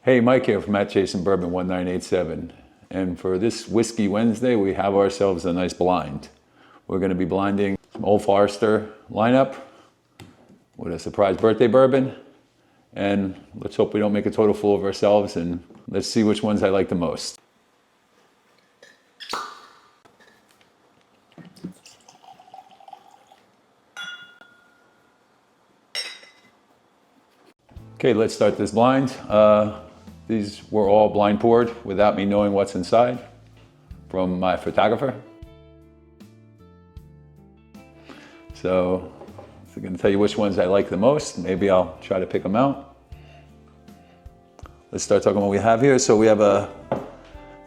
Hey, Mike here from Bourbon 1987. And for this Whiskey Wednesday, we have ourselves a nice blind. We're going to be blinding some Old Forester lineup with a surprise birthday bourbon. And let's hope we don't make a total fool of ourselves, and let's see which ones I like the most. Okay, let's start this blind. These were all blind poured without me knowing what's inside from my photographer. So I'm going to tell you which ones I like the most. Maybe I'll try to pick them out. Let's start talking about what we have here. So we have a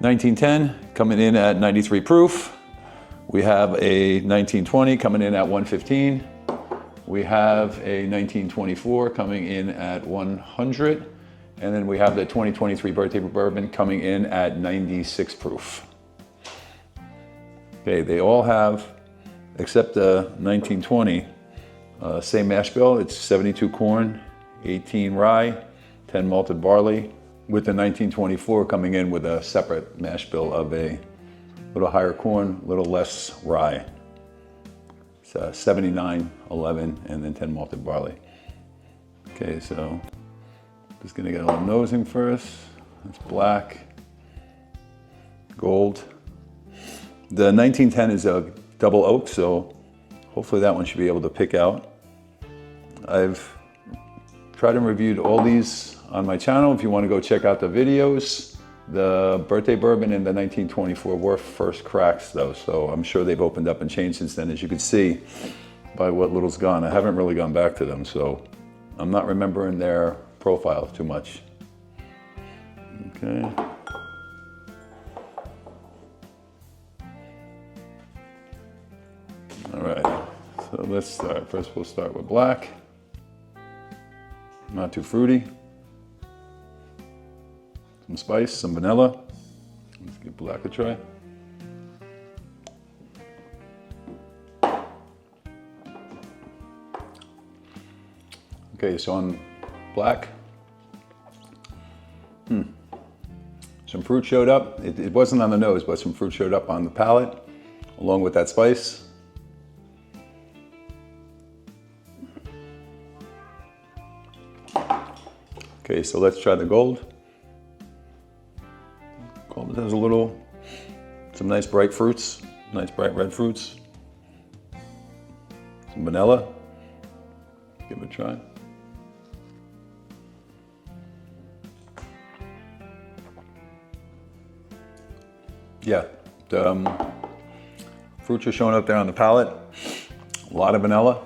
1910 coming in at 93 proof. We have a 1920 coming in at 115. We have a 1924 coming in at 100. And then we have the 2023 Birthday Bourbon coming in at 96 proof. Okay, they all have, except the 1920, same mash bill. It's 72 corn, 18 rye, 10 malted barley, with the 1924 coming in with a separate mash bill of a little higher corn, a little less rye. It's 79, 11, and then 10 malted barley. Okay, so just gonna get a little nosing first. It's black, gold. The 1910 is a double oak, so hopefully that one should be able to pick out. I've tried and reviewed all these on my channel. If you want to go check out the videos, the birthday bourbon and the 1924 were first cracks though, so I'm sure they've opened up and changed since then, as you can see by what little's gone. I haven't really gone back to them, so I'm not remembering their profile too much. Okay. All right, so let's start. First we'll start with black. Not too fruity. Some spice, some vanilla. Let's give black a try. Okay, so on black, some fruit showed up. It wasn't on the nose, but some fruit showed up on the palate, along with that spice. Okay, so let's try the gold. Gold has some nice bright fruits, nice bright red fruits. Some vanilla. Give it a try. Yeah, the fruits are showing up there on the palate. A lot of vanilla.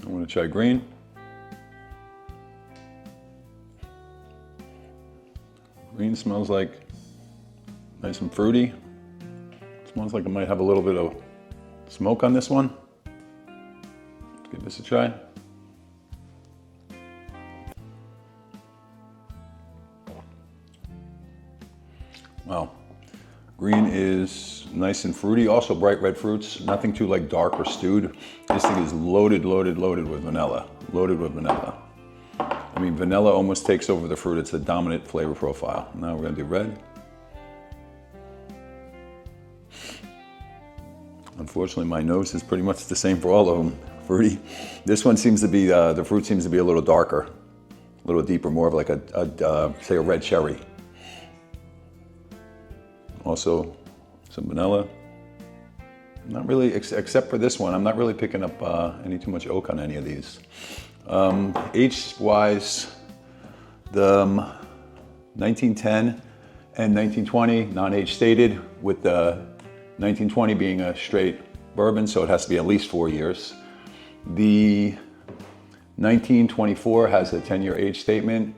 I'm gonna try green. Green smells like nice and fruity. Smells like it might have a little bit of smoke on this one. Let's give this a try. Wow. Green is nice and fruity, also bright red fruits, nothing too like dark or stewed. This thing is loaded with vanilla, loaded with vanilla. I mean, vanilla almost takes over the fruit. It's a dominant flavor profile. Now we're gonna do red. Unfortunately, my nose is pretty much the same for all of them, fruity. This one seems to be, the fruit seems to be a little darker, a little deeper, more of like say a red cherry. Also, some vanilla. Not really, except for this one, I'm not really picking up any too much oak on any of these. Age-wise, the 1910 and 1920, non-age stated, with the 1920 being a straight bourbon, so it has to be at least 4 years. The 1924 has a 10-year age statement,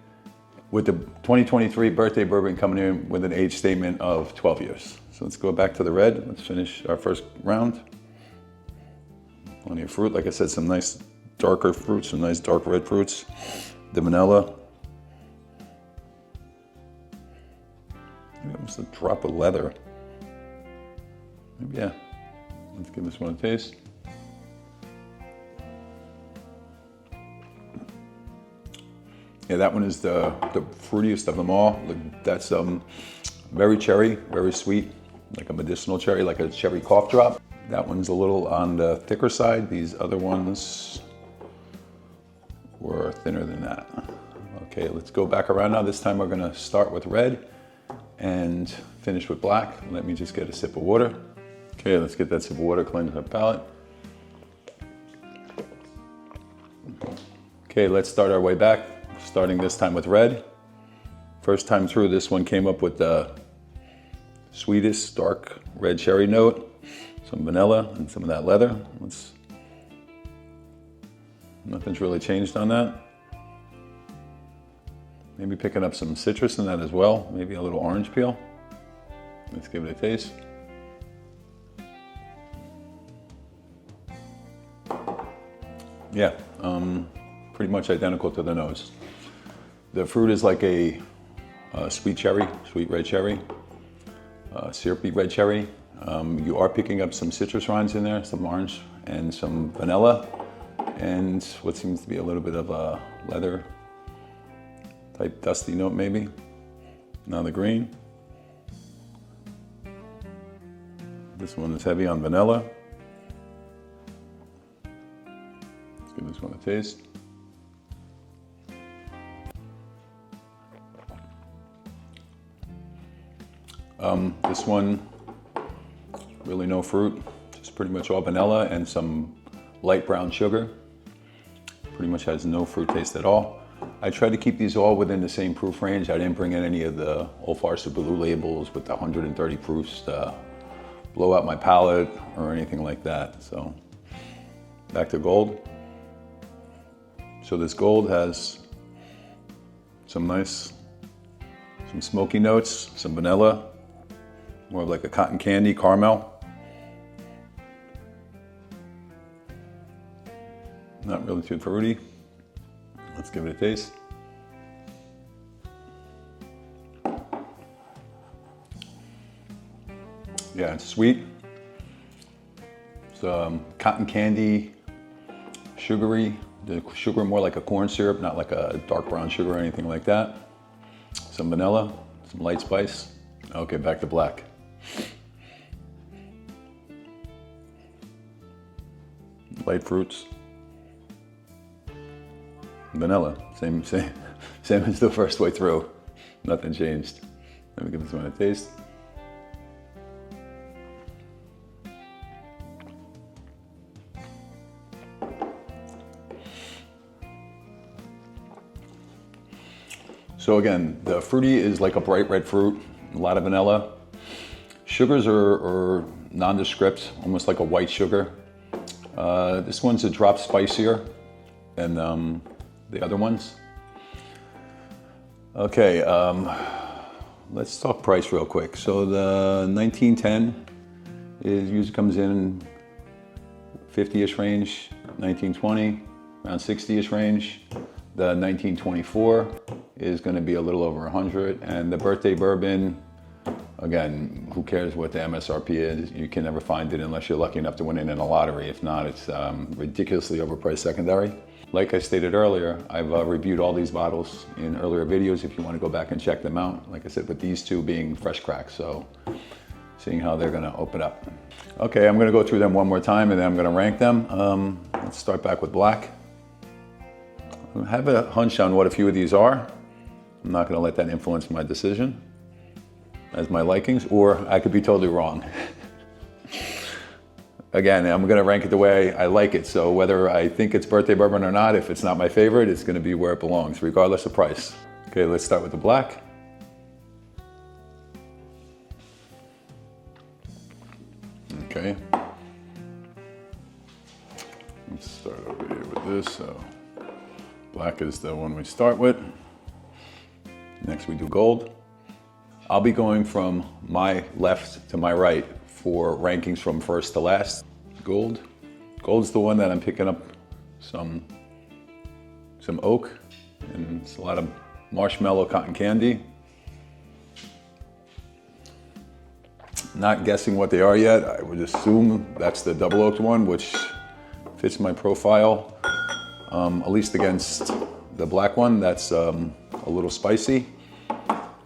with the 2023 birthday bourbon coming in with an age statement of 12 years. So let's go back to the red. Let's finish our first round. Plenty of fruit. Like I said, some nice darker fruits, some nice dark red fruits. The vanilla. Maybe almost a drop of leather. Maybe, yeah. Let's give this one a taste. Yeah, that one is the fruitiest of them all. That's very cherry, very sweet, like a medicinal cherry, like a cherry cough drop. That one's a little on the thicker side. These other ones were thinner than that. Okay, let's go back around now. This time we're gonna start with red and finish with black. Let me just get a sip of water. Okay, let's get that sip of water, cleanse our palate. Okay, let's start our way back, starting this time with red. First time through, this one came up with the sweetest dark red cherry note, some vanilla and some of that leather. Nothing's really changed on that. Maybe picking up some citrus in that as well, maybe a little orange peel. Let's give it a taste. Yeah, pretty much identical to the nose. The fruit is like a sweet cherry, sweet red cherry, syrupy red cherry. You are picking up some citrus rinds in there, some orange and some vanilla, and what seems to be a little bit of a leather type dusty note maybe. Now the green. This one is heavy on vanilla. Let's give this one a taste. This one, really no fruit, just pretty much all vanilla and some light brown sugar. Pretty much has no fruit taste at all. I tried to keep these all within the same proof range. I didn't bring in any of the Old Forester Blue labels with the 130 proofs to blow out my palate or anything like that. So back to gold. So this gold has some smoky notes, some vanilla, more of like a cotton candy caramel. Not really too fruity. Let's give it a taste. Yeah, it's sweet. It's cotton candy, sugary. The sugar more like a corn syrup, not like a dark brown sugar or anything like that. Some vanilla, some light spice. Okay, back to black. Light fruits. Vanilla, same as the first way through. Nothing changed. Let me give this one a taste. So again, the fruity is like a bright red fruit, a lot of vanilla. Sugars are nondescript, almost like a white sugar. This one's a drop spicier than the other ones. Okay, let's talk price real quick. So the 1910 usually comes in 50-ish range, 1920 around 60-ish range. The 1924 is going to be a little over 100, and the birthday bourbon, again, who cares what the MSRP is? You can never find it unless you're lucky enough to win it in a lottery. If not, it's ridiculously overpriced secondary. Like I stated earlier, I've reviewed all these bottles in earlier videos if you want to go back and check them out. Like I said, with these two being fresh cracks, so seeing how they're going to open up. Okay, I'm going to go through them one more time and then I'm going to rank them. Let's start back with black. I have a hunch on what a few of these are. I'm not going to let that influence my decision as my likings, or I could be totally wrong. Again, I'm going to rank it the way I like it. So whether I think it's birthday bourbon or not, if it's not my favorite, it's going to be where it belongs, regardless of price. Okay, let's start with the black. Okay. Let's start over here with this. So black is the one we start with. Next we do gold. I'll be going from my left to my right for rankings from first to last. Gold. Gold's the one that I'm picking up some oak, and it's a lot of marshmallow cotton candy. Not guessing what they are yet. I would assume that's the double oaked one, which fits my profile, at least against the black one, that's a little spicy.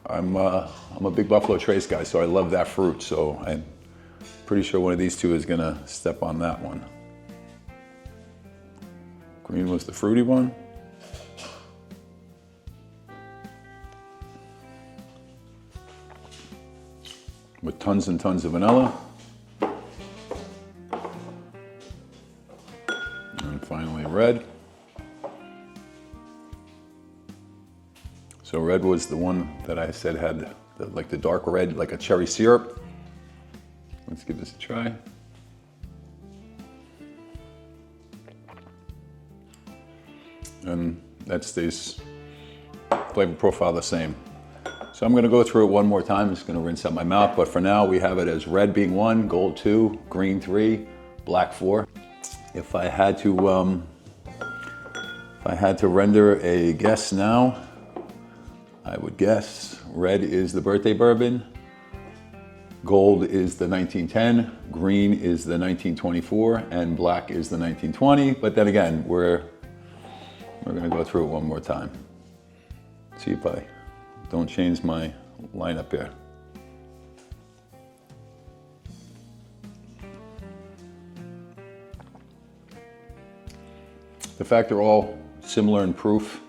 I'm a big Buffalo Trace guy, so I love that fruit. So I'm pretty sure one of these two is gonna step on that one. Green was the fruity one. With tons and tons of vanilla. And finally red. So red was the one that I said had like the dark red, like a cherry syrup. Let's give this a try. And that stays flavor profile the same. So I'm gonna go through it one more time. I'm just gonna rinse out my mouth, but for now we have it as red being 1, gold 2, green 3, black 4. If I had to render a guess now, I would guess red is the birthday bourbon, gold is the 1910, green is the 1924, and black is the 1920. But then again, we're gonna go through it one more time. See if I don't change my lineup here. The fact they're all similar in proof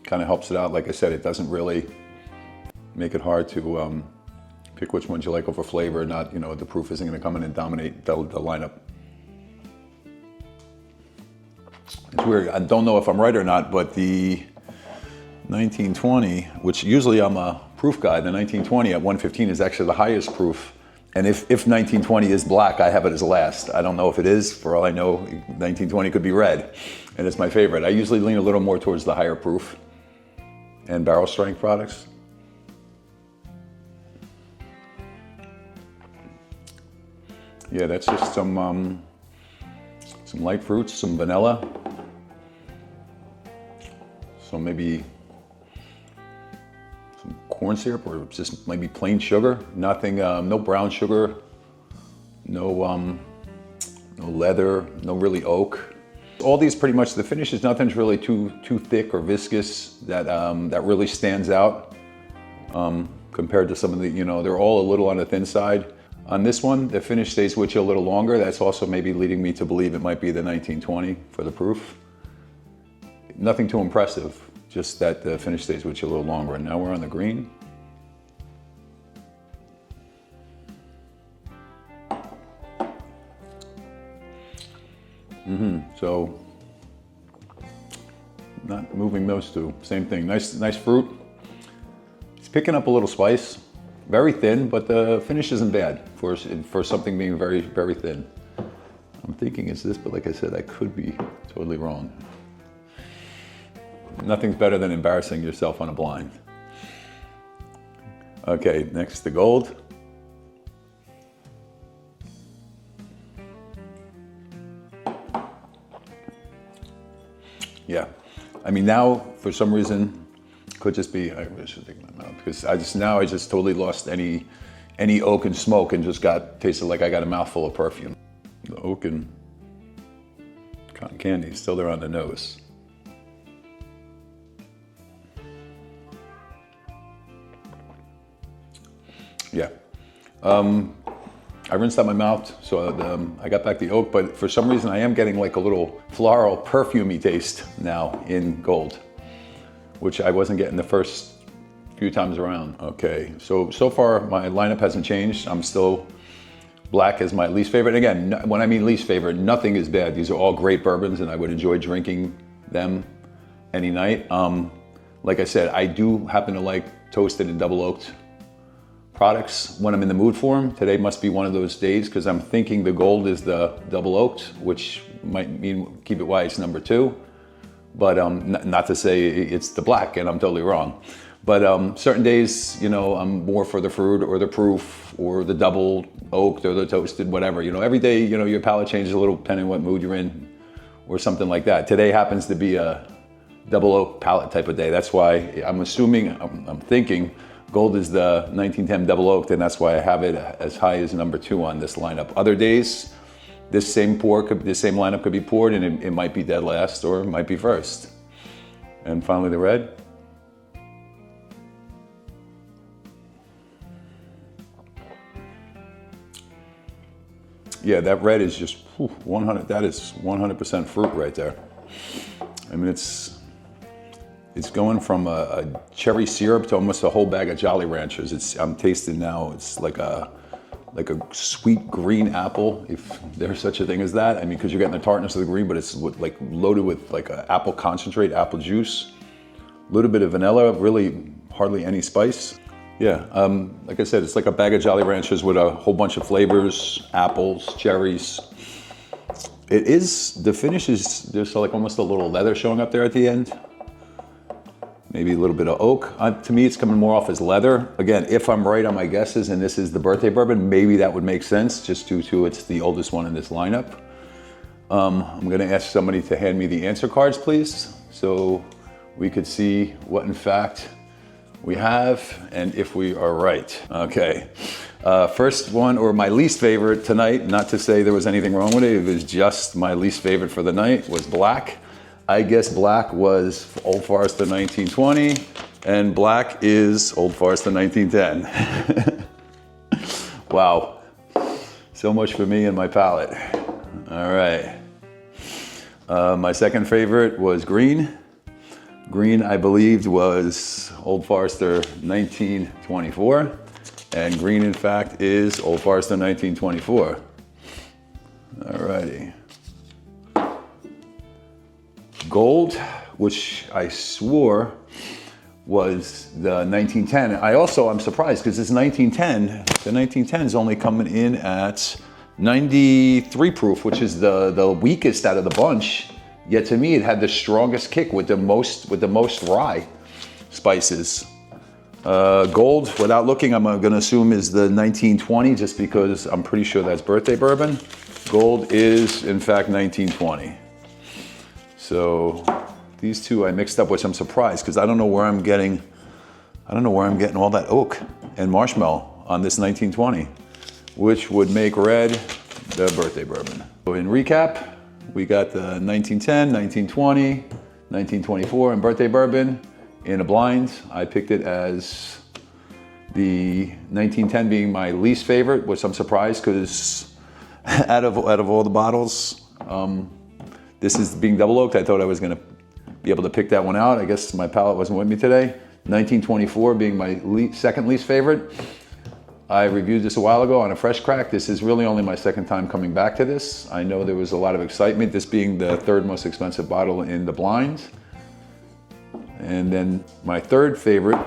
kind of helps it out. Like I said, it doesn't really make it hard to pick which ones you like over flavor. Not, you know, the proof isn't going to come in and dominate the lineup. It's weird. I don't know if I'm right or not, but the 1920, which usually I'm a proof guy, the 1920 at 115 is actually the highest proof. And if 1920 is black, I have it as last. I don't know if it is. For all I know, 1920 could be red, and it's my favorite. I usually lean a little more towards the higher proof and barrel strength products. Yeah, that's just some light fruits, some vanilla. So maybe some corn syrup, or just maybe plain sugar. Nothing, no brown sugar, no leather, no really oak. All these pretty much, the finishes, nothing's really too thick or viscous that really stands out compared to some of the, you know, they're all a little on the thin side. On this one, the finish stays with you a little longer. That's also maybe leading me to believe it might be the 1920 for the proof. Nothing too impressive, just that the finish stays with you a little longer. And now we're on the green. So, not moving those two. Same thing. Nice fruit. It's picking up a little spice. Very thin, but the finish isn't bad for something being very, very thin. I'm thinking it's this, but like I said, I could be totally wrong. Nothing's better than embarrassing yourself on a blind. Okay, next the gold. Yeah, I mean now, for some reason, could just be, I should take my mouth, because I just totally lost any oak and smoke and just tasted like I got a mouthful of perfume. The oak and cotton candy is still there on the nose. Yeah. I rinsed out my mouth, so I got back the oak, but for some reason I am getting like a little floral, perfumey taste now in gold, which I wasn't getting the first few times around. Okay, so far my lineup hasn't changed. I'm still black as my least favorite. Again, when I mean least favorite, nothing is bad. These are all great bourbons and I would enjoy drinking them any night. Like I said, I do happen to like toasted and double oaked products when I'm in the mood for them. Today must be one of those days because I'm thinking the gold is the double oaked, which might mean keep it why it's number 2. But not to say it's the black, and I'm totally wrong. But certain days, you know, I'm more for the fruit or the proof or the double oaked or the toasted, whatever. You know, every day, you know, your palate changes a little depending on what mood you're in or something like that. Today happens to be a double oak palate type of day. That's why I'm assuming, I'm thinking gold is the 1910 double oaked, and that's why I have it as high as number 2 on this lineup. Other days, this same lineup could be poured and it might be dead last or it might be first. And finally the red. Yeah, that red is just 100, that is 100% fruit right there. I mean, it's going from a cherry syrup to almost a whole bag of Jolly Ranchers. I'm tasting now, it's like a sweet green apple, if there's such a thing as that. I mean, because you're getting the tartness of the green, but it's like loaded with like an apple concentrate, apple juice, a little bit of vanilla, really hardly any spice. Yeah, like I said, it's like a bag of Jolly Ranchers with a whole bunch of flavors, apples, cherries. The finish is, there's like almost a little leather showing up there at the end. Maybe a little bit of oak. To me, it's coming more off as leather. Again, if I'm right on my guesses and this is the birthday bourbon, maybe that would make sense just due to it's the oldest one in this lineup. I'm gonna ask somebody to hand me the answer cards, please, so we could see what in fact we have and if we are right. Okay, first one, or my least favorite tonight, not to say there was anything wrong with it, it was just my least favorite for the night, was black. I guess black was Old Forester 1920, and black is Old Forester 1910. Wow, so much for me and my palate. All right, my second favorite was green. Green, I believed, was Old Forester 1924, and green, in fact, is Old Forester 1924. All righty. Gold, which I swore was the 1910. I'm surprised because it's 1910. The 1910 is only coming in at 93 proof, which is the weakest out of the bunch. Yet to me, it had the strongest kick with the most rye spices. Gold, without looking, I'm gonna assume is the 1920, just because I'm pretty sure that's birthday bourbon. Gold is, in fact, 1920. So these two I mixed up, which I'm surprised because I don't know where I'm getting all that oak and marshmallow on this 1920, which would make red the birthday bourbon. So in recap, we got the 1910, 1920, 1924, and birthday bourbon in a blind. I picked it as the 1910 being my least favorite, which I'm surprised because out of all the bottles, this is being double oaked. I thought I was gonna be able to pick that one out. I guess my palate wasn't with me today. 1924 being my second least favorite. I reviewed this a while ago on a fresh crack. This is really only my second time coming back to this. I know there was a lot of excitement, this being the third most expensive bottle in the blind. And then my third favorite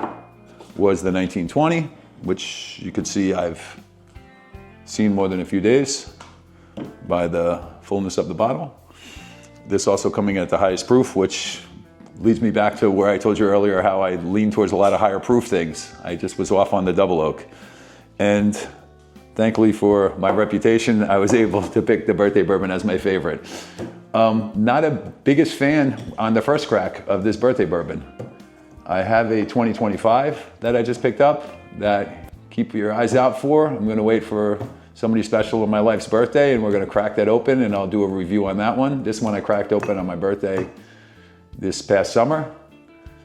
was the 1920, which you could see I've seen more than a few days by the fullness of the bottle. This also coming at the highest proof, which leads me back to where I told you earlier how I lean towards a lot of higher proof things. I just was off on the double oak. And thankfully for my reputation, I was able to pick the birthday bourbon as my favorite. Not a biggest fan on the first crack of this birthday bourbon. I have a 2025 that I just picked up that keep your eyes out for. I'm gonna wait for somebody special on my wife's birthday and we're gonna crack that open and I'll do a review on that one. This one I cracked open on my birthday this past summer.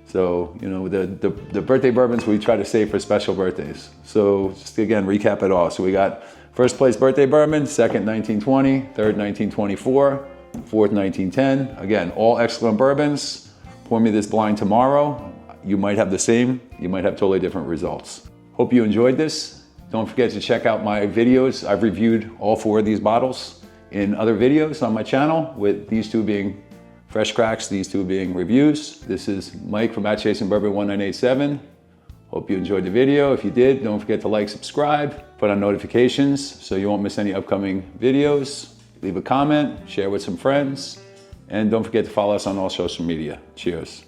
So, you know, the birthday bourbons we try to save for special birthdays. So just to, again, recap it all. So we got first place birthday bourbon, second 1920, third 1924, fourth 1910. Again, all excellent bourbons. Pour me this blind tomorrow. You might have the same, you might have totally different results. Hope you enjoyed this. Don't forget to check out my videos. I've reviewed all 4 of these bottles in other videos on my channel, with these 2 being fresh cracks, these 2 being reviews. This is Mike from @ChasingBourbon1987. Hope you enjoyed the video. If you did, don't forget to like, subscribe, put on notifications so you won't miss any upcoming videos. Leave a comment, share with some friends, and don't forget to follow us on all social media. Cheers.